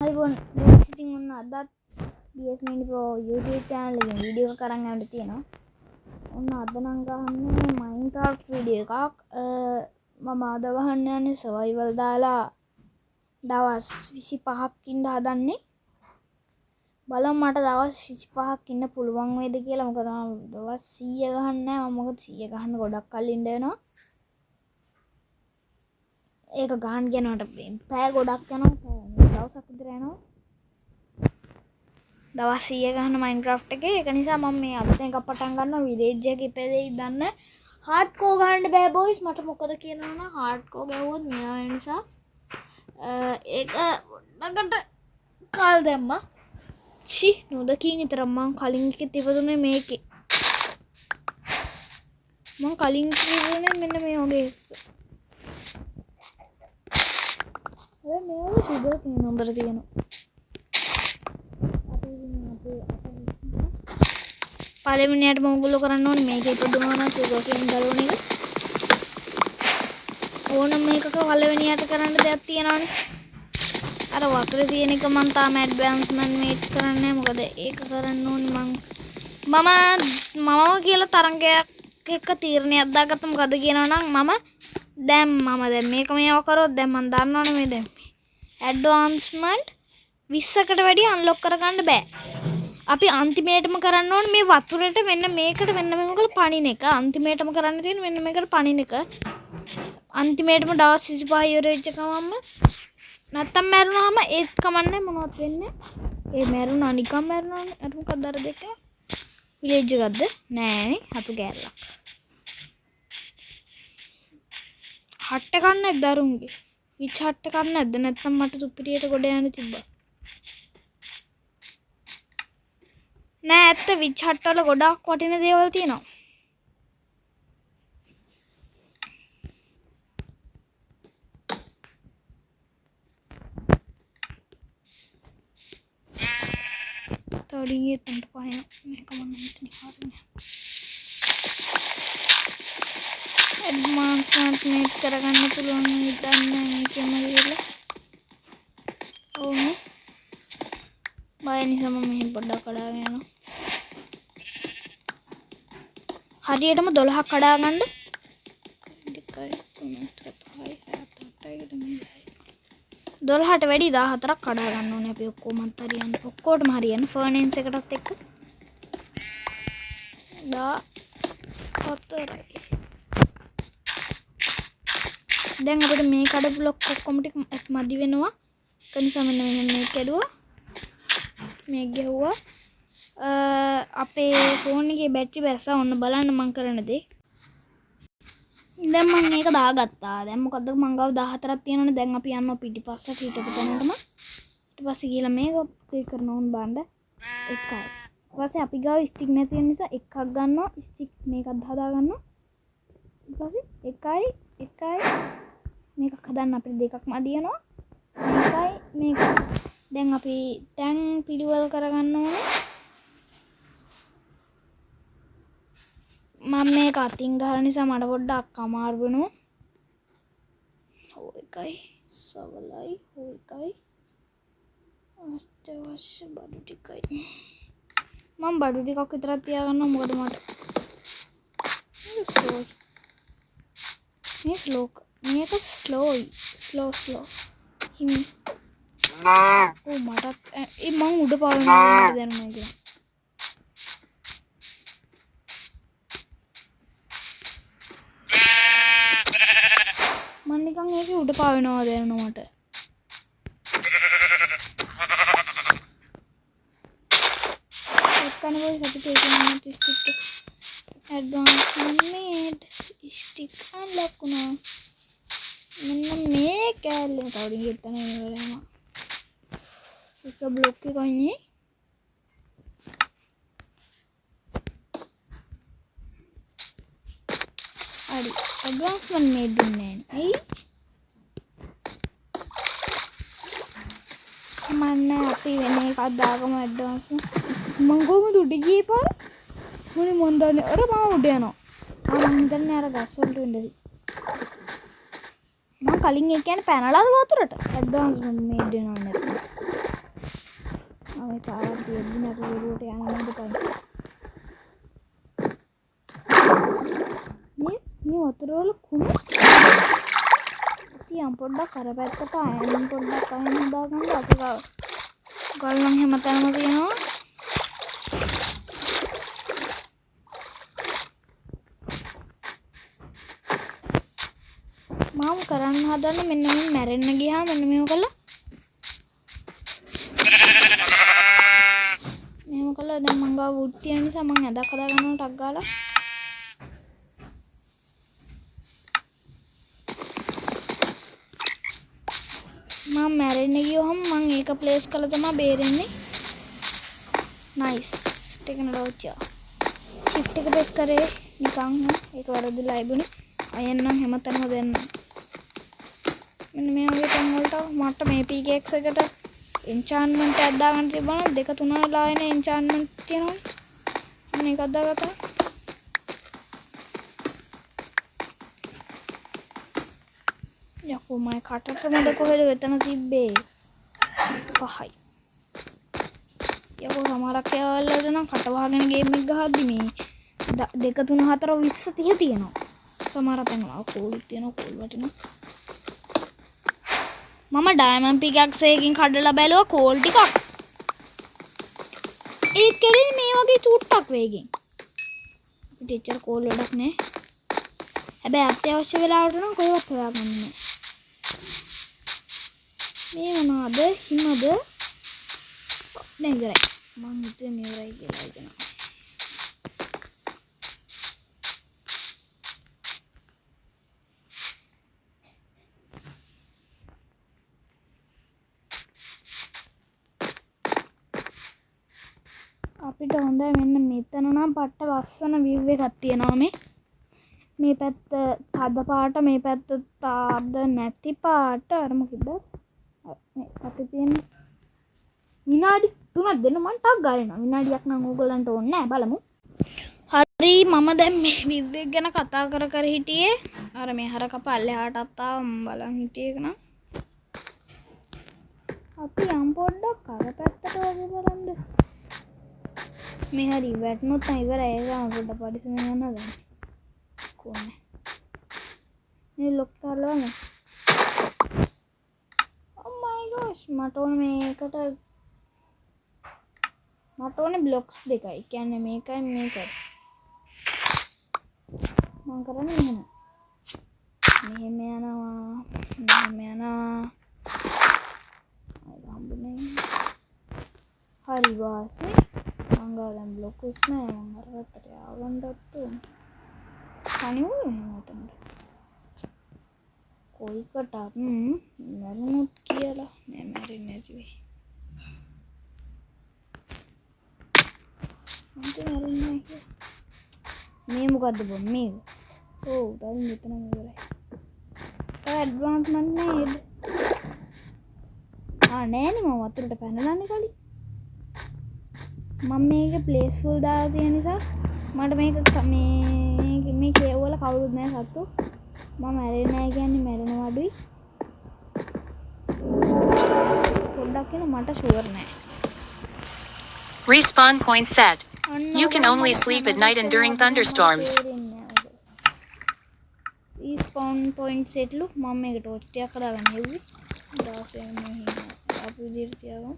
iPhone sitting on that DS Mini Pro YouTube channel එකෙන් video එකක් අරන් යන්න තියෙනවා. ඔන්න අද නම් ගහන්නේ Minecraft වීඩියෝ එකක්. මම අද ගහන්න යන්නේ survival දාලා දවස් 25ක් ඉන්න හදන්නේ. බලමු මට දවස් 25ක් ඉන්න පුළුවන් වේද කියලා. මොකද මම දවස් 100 ගහන්නේ නැහැ. මම මොකද 100 ගහන්න ගොඩක් කල් ඉන්න වෙනවා. ඒක ගහන්න යනකොට පැය ගොඩක් යනවා. දවසක් විතර යනවා. දවස් 100 ගහන Minecraft එකේ. ඒක නිසා මම මේ අලුතෙන් එකක් පටන් ගන්නවා. village එකේ ඉපදෙයි දන්න hardcore ගහන්න බෑ boys. මට මොකද කියනවා නම් hardcore ගහුවොත් මෙයා වෙන නිසා ඒක වඩකට කල් දැම්මා. චි නොදකින් විතර මං කලින් එකේ තිබුණේ මේකේ. මං කලින් තිබුණේ මෙන්න මේ වගේ. මේවා සුගර් කේ නම්බර තියෙනවා. පළවෙනියට මොගුල කරන්න ඕනේ මේකේ ඉපදුනා නම් සුගර් කේන් ගලවන එක. ඕනම එකක පළවෙනියට කරන්න දෙයක් තියෙනවනේ. අර වතුරේ තියෙන එක මම තාම ඇඩ්වාන්ස්මන්ට් මේට් කරන්නේ නැහැ. මොකද ඒක කරන්න ඕනේ මම කියලා තරංගයක් එක්ක තීරණයක් දාගත්තා. මොකද කියනවා නම් මම දැන් මේක මේව කරොත් දැන් මම දන්නවනේ මේ දැන් ඇඩ්වාන්ස්මන්ට් 20කට වැඩිය අන්ලොක් කරගන්න බෑ. අපි අන්තිමේටම කරන්න ඕනේ මේ වතුරට මෙන්න මේකට මෙන්න මේකට පණින එක. අන්තිමේටම කරන්න තියෙන්නේ මෙන්න මේකට පණින එක. අන්තිමේටම දවස් 25 ඉවර වෙච්ච ගමන්ම නැත්තම් මැරුණාම ඒත් කමන්නේ මොනවත් වෙන්නේ. ඒ මැරුණා නිකන් මැරුණානේ. අර මොකක්ද අර දෙක? විලේජ් එකක්ද? නෑනේ. හතු කෑල්ලක්. හට්ට කන්නේ නැද්ද අරුන්ගේ? විච් හට්ට කන්නේ නැද්ද? නැත්තම් මට තුප්පිටියට ගොඩ යන්න තිබ්බා. නෑ ඇත්ත විච් හට්ට වල ගොඩක් වටින දේවල් තියෙනවා. තෝඩිගේ තන්ට පායන මේක මම හිතන්නේ කාරණේ. ඇඩ්වාන්ස්මන්ට් මේක් කරගන්න පුළුවන් දන්නේ මේකම කියලා. ඕනේ. බය නිසා මම මෙහෙම පොඩ්ඩක් කඩාගෙන යනවා. හරියටම 12ක් කඩා ගන්න. 12ට වැඩි 14ක් කඩා ගන්න ඕනේ අපි ඔක්කොමත් හරියන්න. ඔක්කොටම හරියන්න ෆර්නන්ස් එකටත් එක්ක. 14යි. දැන් අපිට මේ කඩ බ්ලොක් ඔක්කොම ටික මදි වෙනවා. ඒ නිසා මෙන්න මෙහෙම මේක කැඩුවා. මේක ගැහුවා. අපේ ෆෝන් එකේ බැටරි බැස්සා. ඔන්න බලන්න මම කරන දේ. දැන් මම මේක දාගත්තා. දැන් මොකද්ද මං ගාව 14ක් තියෙනවනේ. දැන් අපි යනවා පිටිපස්සට හිටපු තැනටම. ඊට පස්සේ ගිහලා මේක ක්ලික් කරනවා උන් බණ්ඩ එකයි. ඊට පස්සේ අපි ගාව ස්ටික් නැති වෙන නිසා එකක් ගන්නවා. ස්ටික් මේකත් හදා ගන්නවා. ඊට පස්සේ එකයි මේකක් හදන්න අපිට දෙකක් මදි වෙනවා. මේක දැන් අපි දැන් පිළිවෙල කරගන්න ඕනේ. මම මේක අතින් ගහන නිසා මට පොඩ්ඩක් අමාරු වෙනවා. එකයි සවලයි එකයි අත්‍යවශ්‍ය බඩු ටිකයි. මම බඩු ටිකක් විතරක් තියාගන්නවා. මොකද මට මේක ස්ලෝ හිමි. ඕ මටත් මං උඩ පාවෙනවා දැනුණා කියලා. මම නිකන් ඒකේ උඩ පාවෙනවා දැනුණා මට. එක්කන බෝයි අපිට ඒකේ stiff advancement made stiff unlock වුණා. මෙන්න මේ කැලේ තවරින් ගෙත්තන ඉවරම. එක බ්ලොක් එකක් ඉන්නේ. හරි. ඇඩ්වාන්ස්මන්ට් මේඩ් දුන්නේ නැහැ. ඇයි? කමන්නේ අපි වෙන එකක් දාගමු ඇඩ්වාන්ස්මන්ට්. මං කොහොමද උඩ ගියේ පාර? මොනේ මන් දන්නේ. අර මම උඩ යනවා. මම හිතන්නේ අර ගස් වලට වෙන්නද. මම කලින් ඒ කියන්නේ පැනලාද වතුරට ඇඩ්වාන්ස්මන්ට් මේඩ් වෙනව නැත්නම් මේ පාරක් තියෙද්දි නේද ඔළුවට යන්නේ නැද්ද පයින්. මේ වතුර වල කුණු. තියම් පොඩ්ඩක් අර පැත්තට අයන් පොඩ්ඩක් අයන් හදාගන්න අපි ගල් නම් හැමතැනම තියෙනවා. මම කරන්න හදන්නේ මෙන්න මේ මැරෙන්න ගියාම මෙන්න මේව කළා. මෙහෙම කළා දැන් මං ගාව වුඩ් තියෙන නිසා මං ඇදක් හදා ගන්නවා ටක් ගාලා. මම මැරෙන්න ගියොහම මං ඒක ප්ලේස් කළා තමයි බේරෙන්නේ. නයිස්. ටෙක්නොලොජියා. shift එක press කරේ නිකන් ඒක වැරදිලා ඉබුනේ. අයන් නම් හැමතැනම දෙන්න. මෙන්න මේ වගේ තැන් වලට මට මේ pickaxe එකට enchantment එකක් දාගන්න තිබුණා. 2-3 වෙලා එන enchantment තියෙනවා. මම එකක් දාගත්තා. යකෝ මම කටට මොඩ කොහෙද වෙතන තිබ්බේ? පහයි. යකෝ සමහරක් ඒවලට නම් කට වහගෙන ගේම් එක ගහද්දි මේ 2 3 4 20 30 තියෙනවා. සමහර තැන් වල කෝල් තියෙනවා කෝල් වටිනවා. මම ඩයමන්ඩ් පිකැක්ස් එකකින් කඩලා බැලුවා කෝල් ටිකක්. ඒක කැඩෙන්නේ මේ වගේ චූට්ටක් වේගෙන්. අපිට එච්චර කෝල් වැඩක් නෑ. හැබැයි අත්‍යවශ්‍ය වෙලාවට නම් කොහෙවත් හොයාගන්න නෑ. මේ මොනවාද? හිමද? නෑ ඉවරයි. මං හිතුවේ මේ ඉවරයි කියලා හිතනවා. අපිට හොඳයි මෙන්න මෙතන නම් පට්ට ලස්සන view එකක් තියෙනවා මේ පැත්ත තද පාට මේ පැත්ත තද නැති පාට අර මොකද මේ අපිට තියෙන විනාඩි 3ක් දෙන්න මම ටක් ගාලා විනාඩියක් නම් ඕගොල්ලන්ට ඕනේ නැහැ බලමු. හරි මම දැන් මේ view එක ගැන කතා කර හිටියේ අර මේ හරක පල්ලෙහාටත් ආව මම බලන් හිටියේ ඒක නම් අපි යම් පොඩ්ඩක් අර පැත්තට වගේ බලන්න. මේ හරි වැටුනොත් ඉවරයි ඒක පොඩ්ඩක් පරිස්සම යන්න ගන්න. කොහොමද? මේ ලොක් කරලා නේ. Oh my gosh මට ඕනේ බ්ලොක්ස් දෙකයි. කියන්නේ මේකයි මේකයි. මම කරන්නේ මෙහෙම. මෙහෙම යනවා. අය හම්බුනේ. හරි වාසේ. මංගලම් බ්ලොක්ස් නෑ මම අරකට ආවන්නත් උන්. කණිවුනේ එහෙමටම. කොයිකටත් මරුණොත් කියලා නෑ මැරෙන්නේ නැති වෙයි. මේ මොකද්ද බොන්නේ මේක? ඔව් දැන් මෙතන ඉවරයි. ඇඩ්වාන්ස්මන්ට් නේද? නෑනේ මම වතුරට පැනලානේ කලින්. මම මේක ප්ලේස්ෆුල් දාලා තියෙන නිසා මට මේ කේව් වල කවුරුත් නෑ සත්තු. මම මැරෙන්නේ නෑ කියන්නේ මැරෙනවා අඩුයි. පොඩ්ඩක් කියන මට ෂුවර් නෑ. Respawn point set. You can only sleep at night and during thunderstorms. Respawn point set ලු මම මේකට ටොච් එකක් දාගන්න හෙව්වේ. 16 මෙහි ආපු විදිහට තියාගමු.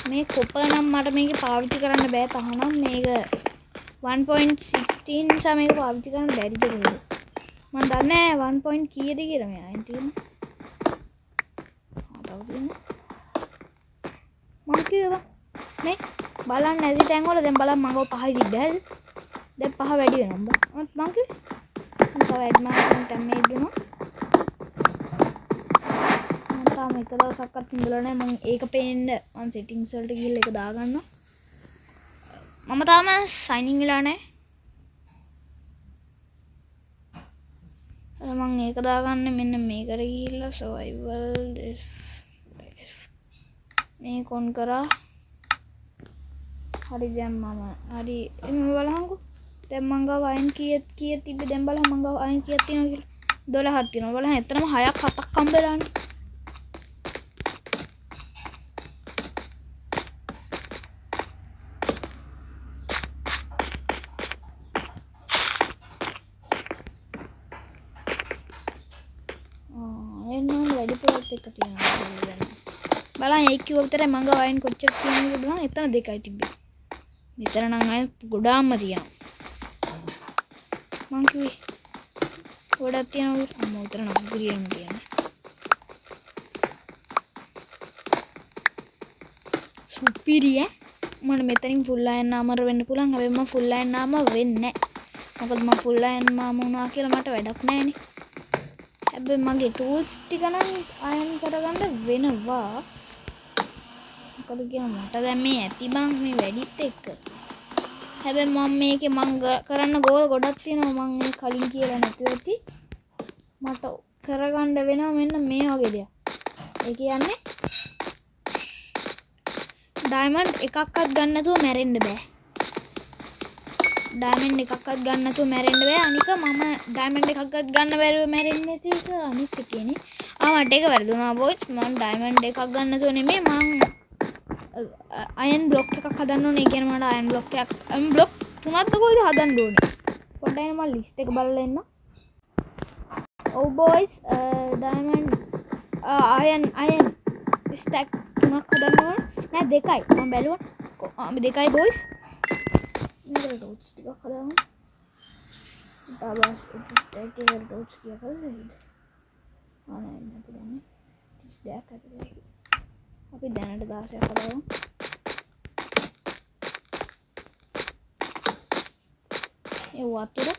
මේ කොපර් නම් මට මේක පාවිච්චි කරන්න බෑ තහනම් මේක 1.16 නිසා මේක පාවිච්චි කරන්න බැරිද කියලා. මම දන්නේ 1 point කීයද කියලා මෙයා තියෙන්නේ. තව තියෙන්නේ. මම කියවා මේ බලන්න නැති තැන් වල දැන් බලන්න මම 5යි තිබ්බද? දැන් 5 වැඩි වෙනවා. මම කිව්වේ තව ඇඩ්මාන්ස්මන්ට් එකක් මේ දුන්නා. මම එක දවසක්වත් ඉඳලා නැහැ මම ඒක පේන්න මම සෙටින්ග්ස් වලට ගිහලා ඒක දාගන්නවා. මම තාම සයිනින් වෙලා නැහැ. මම ඒක දාගන්නේ මෙන්න මේකට ගිහිල්ලා survival මේ කොන් කරා. හරි දැන් මම හරි එමු බලහන්කෝ. දැන් මං ගාව අයන් කීයක් තිබ්බේ දැන් බලන්න මං ගාව අයන් කීයක් තියෙනවද කියලා 12ක් තියෙනවා. බලන්න එතරම් 6ක් 7ක් හම්බෙලානේ. වතුරත් එක්ක තියෙනවා බලන්න ඒක කිව්ව විතරයි මං ගාව අයන් කොච්චර තියෙනවද බලන්න එතන දෙකයි තිබ්බේ මෙතන නම් අය ගොඩාක්ම තියෙනවා මං කිව්වේ ගොඩක් තියෙනවා අම්මෝ උතර නම් පිරියම තියෙනවා සුපිරිය මම මෙතනින් ෆුල් අයන් නාමර වෙන්න පුළුවන් හැබැයි මම ෆුල් අයන් නාම වෙන්නේ නැහැ මොකද මම ෆුල් අයන් නාම වුණා කියලා මට වැඩක් නැහැනේ හැබැයි මගේ ටූල්ස් ටික නම් අයන් කරගන්න වෙනවා මොකද කියන මට දැන් මේ ඇති බං මේ වැඩිත් එක්ක හැබැයි මම මේකේ මං කරන්න ගෝල් ගොඩක් තියෙනවා මං මේ කලින් කියලා නැතුව ඇති මට කරගන්න වෙනවා මෙන්න මේ වගේ දෙයක් ඒ කියන්නේ ඩයමන්ඩ් එකක්වත් ගන්න නැතුව මැරෙන්න බෑ ඩයමන්ඩ් එකක්වත් ගන්න නැතුව මැරෙන්න බෑ අනික මම ඩයමන්ඩ් එකක්වත් ගන්න බැරුව මැරෙන්නේ නැති එක අනිත් එකනේ මට ඒක වැරදුනා බොයිස් මම ඩයමන්ඩ් එකක් ගන්න නැතුව නෙමෙයි මං අයන් බ්ලොක් එකක් හදන්න ඕනේ. ඒ කියන්නේ මට අයන් බ්ලොක් එකක් බ්ලොක් 3ක්ද කොයිද හදන්න ඕනේ. පොඩ්ඩක් මම ලිස්ට් එක බලලා එන්න. ඔව් බොයිස් ඩයමන්ඩ් අයන් ස්ටැක් 3ක් හදන්න ඕනේ. නෑ 2යි. මම බැලුවා 2යි බොයිස්. මේක ඩොට්ස් ටිකක් හදාගන්න. තාබස් ස්ටැක් එකේ ඩොට්ස් කීයක් හදන්නද? නෑ නැති දන්නේ. 32ක් හදලා අපි දැනට 16ක් හදාගමු. ඒ වතුර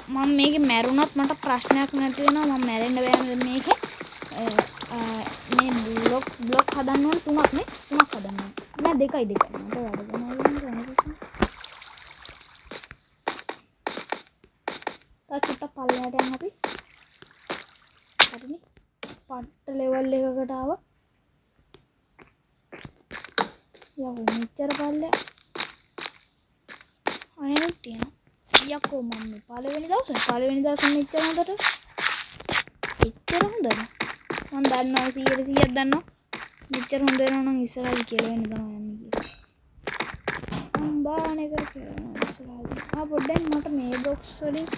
මම මේකේ මැරුණත් මට ප්‍රශ්නයක් නැති වෙනවා මම මැරෙන්න බෑ මේකේ මේ බ්ලොක් හදන්න ඕන 3ක් නේ 3ක් හදන්න ඕන නෑ 2යි මට වැඩ චුට්ටක් පල්ලෙහාට යන්න අපි හරිනේ පට්ට ලෙවල් එකකට ආවා යකෝ මෙච්චර පල්ලෙහා අයනුත් තියෙනවා යකෝ මම මේ පළවෙනි දවසේ මෙච්චර හොඳට එච්චර හොඳද මම දන්නවා 100% දන්නවා මෙච්චර හොඳ වෙනවා නම් ඉස්සරහට කියලා වෙන්න තමයි යන්නේ කියලා මම බානේ කරලා ඉස්සරහට පොඩ්ඩක් මට මේ බොක්ස් වලින්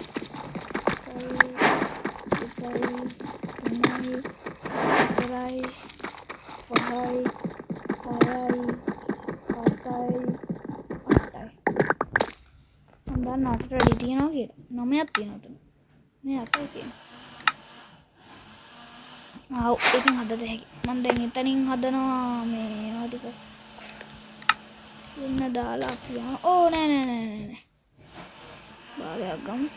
නට රෙඩි තියනවා කියලා 9ක් තියෙනවා උතන මේ 8යි තියෙනවා ආව් එකෙන් හදද හැකි මම දැන් එතනින් හදනවා මේ ටික ඉන්න දාලා අපි ඕ නෑ භාගයක් ගමු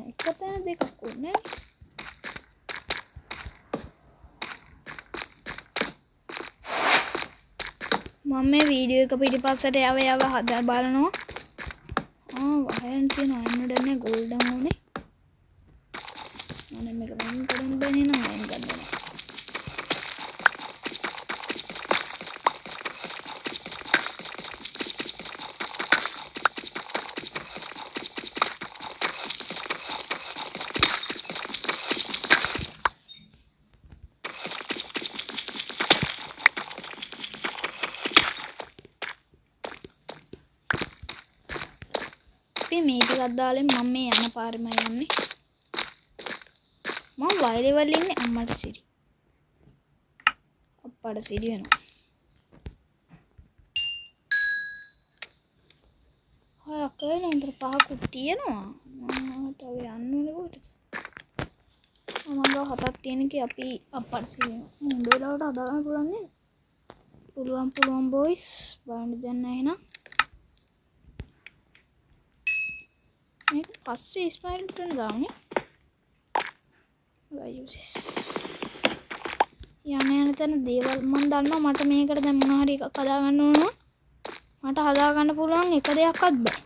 එකතැන දෙකක් ඕනේ මම මේ වීඩියෝ එක පිටිපස්සට යව හදා බලනවා වහයන් තියෙන අයන්න දැන්නේ ගෝල්ඩන් ඕනේ මම මේක වෙන කරන් බැනේ නම් අයන් ගන්නවා මේ ටිකක් දාලා මම මේ යන පාරෙම යන්නේ මම වයි ලෙවල් ඉන්නේ අම්මට සිරි අප්පට සිරි වෙනවා හයක් වෙනතර පහකුත් තියෙනවා මම තව යන්න ඕනේ කොහෙටද මම ගාව 7ක් තියෙන කී අපි අප්පට සිරි වෙනවා මුඹ වෙලාවට හදාගන්න පුළුවන් නේද පුළුවන් බොයිස් බලන්න දැන් නැහැ මේක පස්සේ ස්මයිල් කරන දාන්නේ යන තැන දේවල් මම දන්නවා මට මේකට දැන් මොනවා හරි එකක් හදා ගන්න ඕන මට හදා ගන්න පුළුවන් එක දෙයක්වත් බෑ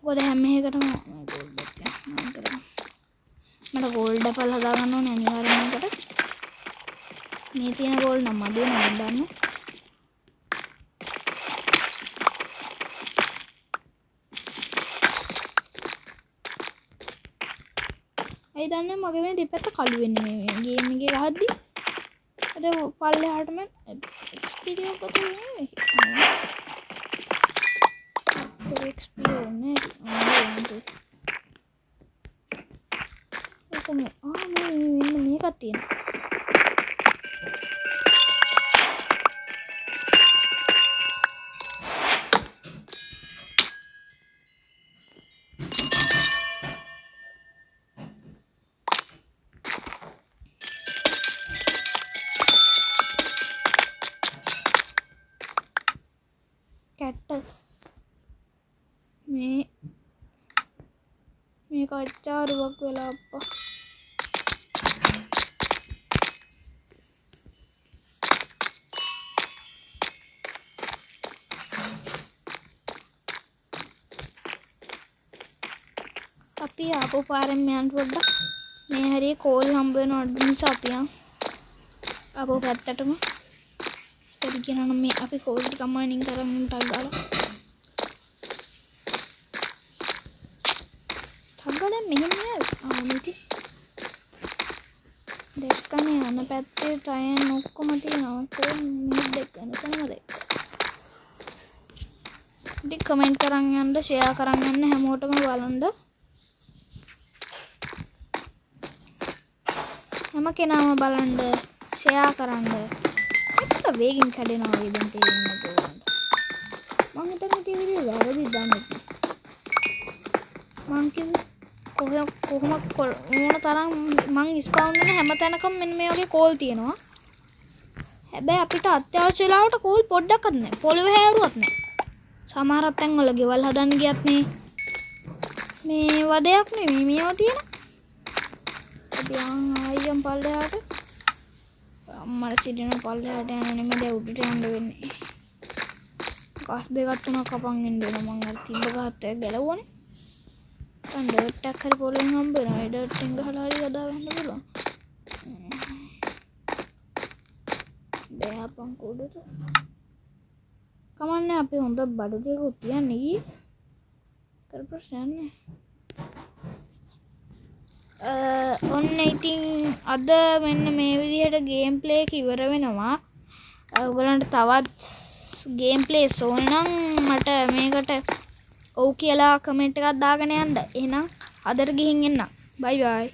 මොකද හැම එකටම මට ගෝල්ඩ් ඇපල් හදා ගන්න ඕනේ අනිවාර්යයෙන් මේකට මේ තියෙන ගෝල්ඩ් නම් මදි වෙනවා මම දන්නවා ඒ දන්නේ මගේ මේ දෙපැත්ත කළු වෙන්නේ මේ ගේම් එකේ ගහද්දි. අර පල්ලෙහාට මම එක්ස්පීරියන්ස් එකක් තියෙනවා. එක්ස්පීරියන්ස් නේ. මේකක් තියෙනවා. cactus මේ කච්චාරුවක් වෙලා අප්පා අපි ආපු පාරෙන් යන්න පොඩ්ඩක් මේ හරිය කෝල් හම්බ වෙනවද නිසා අපි ආපු පැත්තටම ඉතින් කියනවා මේ අපි කෝල් ටික මයිනින් කරන් ටක් ගාලා මෙහෙම ආමිති දෙකනේ යන පැත්තේ ටයර් ඔක්කොම තියෙනවා කොහොම මිනිත් දෙක යනකම දෙක ඉතින් කමෙන්ට් කරන් යන්න ෂෙයා කරන් යන්න හැමෝටම බලන්න හැම කෙනාම බලන්න ෂෙයා කරන්න එක වේගින් කැඩෙනවා වගේ දැන් තේරෙන්නේ නැහැ මම හිතන්නේ ටීවී එකේ වැරදි දාන්නේ මං කිව්වේ කොහොම ඕන තරම් මං ස්පවුන් වෙන හැම තැනකම මෙන්න මේ වගේ කෝල් තියෙනවා. හැබැයි අපිට අත්‍යවශ්‍ය වෙලාවට කෝල් පොඩ්ඩක්වත් නැහැ. පොළවේ හැරුවත් නැහැ. සමහර තැන් වල ගෙවල් හදන්න ගියත් මේ වදයක් නෙමෙයි මේවා තියෙන. අපි ආයෙම් පල්ලෙහාට අම්මර සිටින පල්ලෙහාට යන්නේ මේ දැන් උඩට යන්න වෙන්නේ. ගස් දෙකක් තුනක් කපන් එන්න වෙනවා මං අර තිබ්බ ගහත් ගැලවුවනේ. ඩර්ට් එකක් හරි පොළෙන් හම්බ වෙනවා. ඒ ඩර්ට් එකෙන් ගහලා හරි ගදා ගන්න පුළුවන්. බෑපන් කුඩට. කමන්නේ අපි හොඳ බඩු දෙකක් තියන්නේ ඊ. කර ප්‍රශ්නයක් නෑ. ඔන්න ඉතින් අද මෙන්න මේ විදිහට ගේම් ප්ලේ එක ඉවර වෙනවා. ඔයගලන්ට තවත් ගේම් ප්ලේස් ඕන නම් මට මේකට ඔව් කියලා කමෙන්ට් එකක් දාගෙන යන්න. එහෙනම් අදට ගිහින් එන්න. බයි බයි.